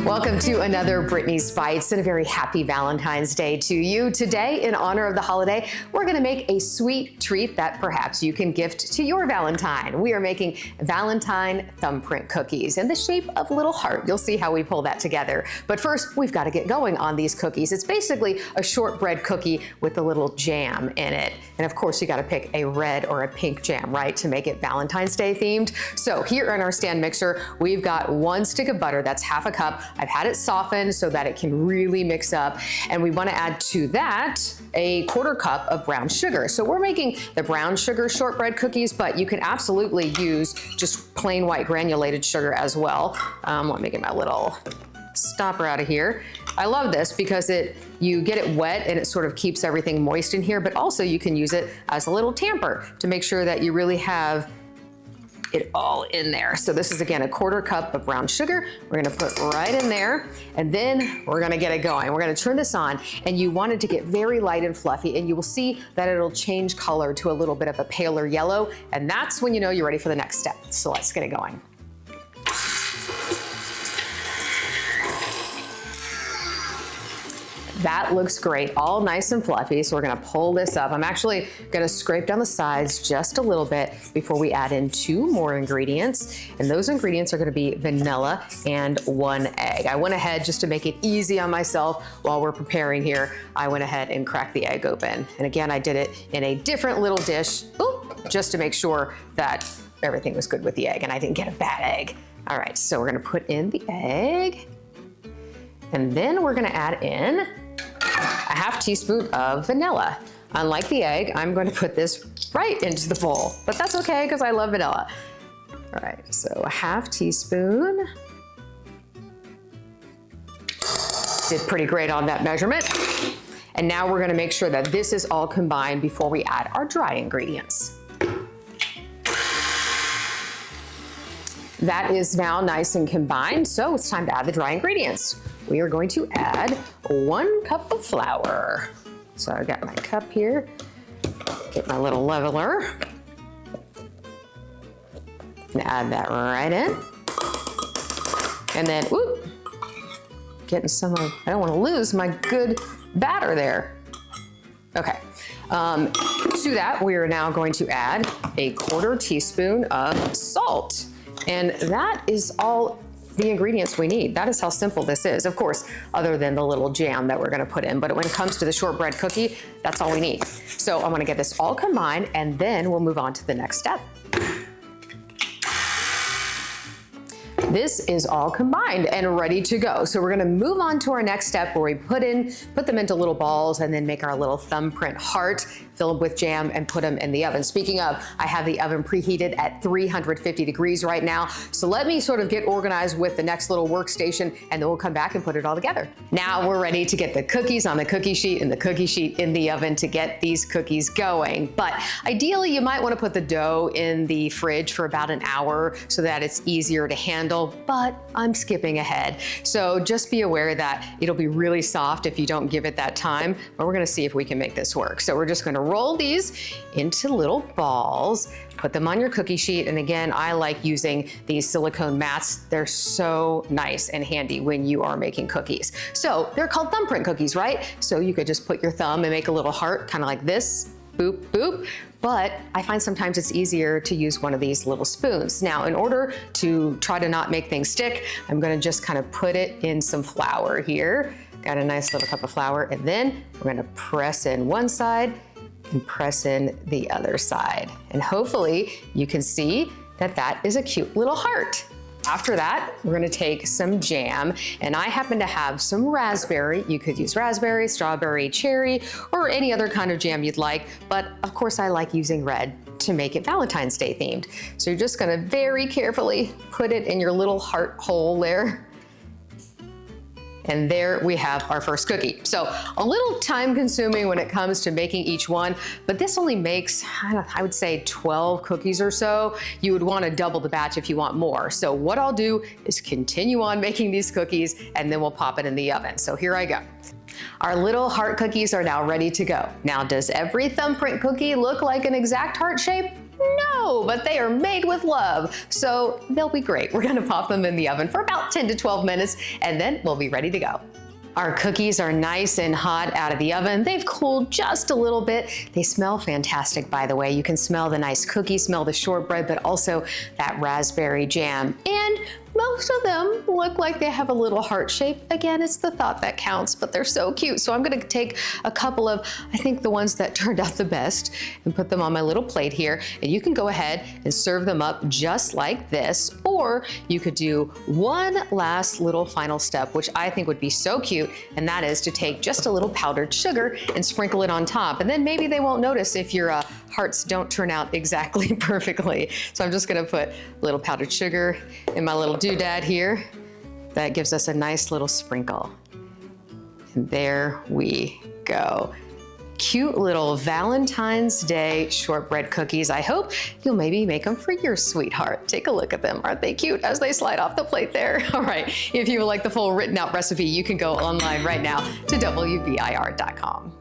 Welcome to another Brittany's Bites and a very happy Valentine's Day to you. Today, in honor of the holiday, we're going to make a sweet treat that perhaps you can gift to your Valentine. We are making Valentine thumbprint cookies in the shape of a little heart. You'll see how we pull that together. But first, we've got to get going on these cookies. It's basically a shortbread cookie with a little jam in it. And of course, you got to pick a red or a pink jam, right, to make it Valentine's Day themed. So here in our stand mixer, we've got 1 stick of butter. That's half a cup. I've had it softened so that it can really mix up. And we want to add to that a 1/4 cup of brown sugar. So we're making the brown sugar shortbread cookies, but you can absolutely use just plain white granulated sugar as well. Let me get my little stopper out of here. I love this because you get it wet and it sort of keeps everything moist in here, but also you can use it as a little tamper to make sure that you really have it all in there. So this is again a 1/4 cup of brown sugar. We're gonna put right in there, and then we're gonna get it going. We're gonna turn this on, and you want it to get very light and fluffy, and you will see that it'll change color to a little bit of a paler yellow, and that's when you know you're ready for the next step. So let's get it going. That looks great, all nice and fluffy. So we're gonna pull this up. I'm actually gonna scrape down the sides just a little bit before we add in 2 more ingredients. And those ingredients are gonna be vanilla and 1 egg. I went ahead just to make it easy on myself while we're preparing here. I went ahead and cracked the egg open. And again, I did it in a different little dish, just to make sure that everything was good with the egg and I didn't get a bad egg. All right, so we're gonna put in the egg. And then we're gonna add in a 1/2 teaspoon of vanilla. Unlike the egg, I'm going to put this right into the bowl, but that's okay because I love vanilla. All right, so a 1/2 teaspoon. Did pretty great on that measurement. And now we're going to make sure that this is all combined before we add our dry ingredients. That is now nice and combined, so it's time to add the dry ingredients. We are going to add 1 cup of flour. So I've got my cup here, get my little leveler, and add that right in. And then, getting some of, I don't want to lose my good batter there. Okay, to that we are now going to add a 1/4 teaspoon of salt. And that is all the ingredients we need. That is how simple this is. Of course, other than the little jam that we're gonna put in, but when it comes to the shortbread cookie, that's all we need. So I'm gonna get this all combined and then we'll move on to the next step. This is all combined and ready to go. So we're gonna move on to our next step where we put them into little balls and then make our little thumbprint heart, fill them with jam and put them in the oven. Speaking of, I have the oven preheated at 350 degrees right now. So let me sort of get organized with the next little workstation and then we'll come back and put it all together. Now we're ready to get the cookies on the cookie sheet and the cookie sheet in the oven to get these cookies going. But ideally you might wanna put the dough in the fridge for about an hour so that it's easier to handle, but I'm skipping ahead. So just be aware that it'll be really soft if you don't give it that time, but we're gonna see if we can make this work. So we're just gonna roll these into little balls, put them on your cookie sheet. And again, I like using these silicone mats. They're so nice and handy when you are making cookies. So they're called thumbprint cookies, right? So you could just put your thumb and make a little heart, kind of like this, boop, boop. But I find sometimes it's easier to use one of these little spoons. Now, in order to try to not make things stick, I'm gonna just kind of put it in some flour here. Got a nice little cup of flour, and then we're gonna press in one side and press in the other side. And hopefully you can see that that is a cute little heart. After that, we're gonna take some jam, and I happen to have some raspberry. You could use raspberry, strawberry, cherry, or any other kind of jam you'd like, but of course I like using red to make it Valentine's Day themed. So you're just gonna very carefully put it in your little heart hole there. And there we have our first cookie. So a little time consuming when it comes to making each one, but this only makes, I would say 12 cookies or so. You would want to double the batch if you want more. So what I'll do is continue on making these cookies and then we'll pop it in the oven. So here I go. Our little heart cookies are now ready to go. Now, does every Thumbprint cookie look like an exact heart shape? No, but they are made with love, so they'll be great. We're gonna pop them in the oven for about 10 to 12 minutes, and then we'll be ready to go. Our cookies are nice and hot out of the oven. They've cooled just a little bit. They smell fantastic, by the way. You can smell the nice cookie, smell the shortbread, but also that raspberry jam. And most of them look like they have a little heart shape. Again, it's the thought that counts, but they're so cute. So I'm gonna take a couple of, I think the ones that turned out the best, and put them on my little plate here. And you can go ahead and serve them up just like this, or you could do one last little final step, which I think would be so cute, and that is to take just a little powdered sugar and sprinkle it on top. And then maybe they won't notice if your hearts don't turn out exactly perfectly. So I'm just gonna put a little powdered sugar in my little doodad here. That gives us a nice little sprinkle. And there we go. Cute little Valentine's Day shortbread cookies. I hope you'll maybe make them for your sweetheart. Take a look at them. Aren't they cute as they slide off the plate there? All right, if you would like the full written out recipe, you can go online right now to WBIR.com.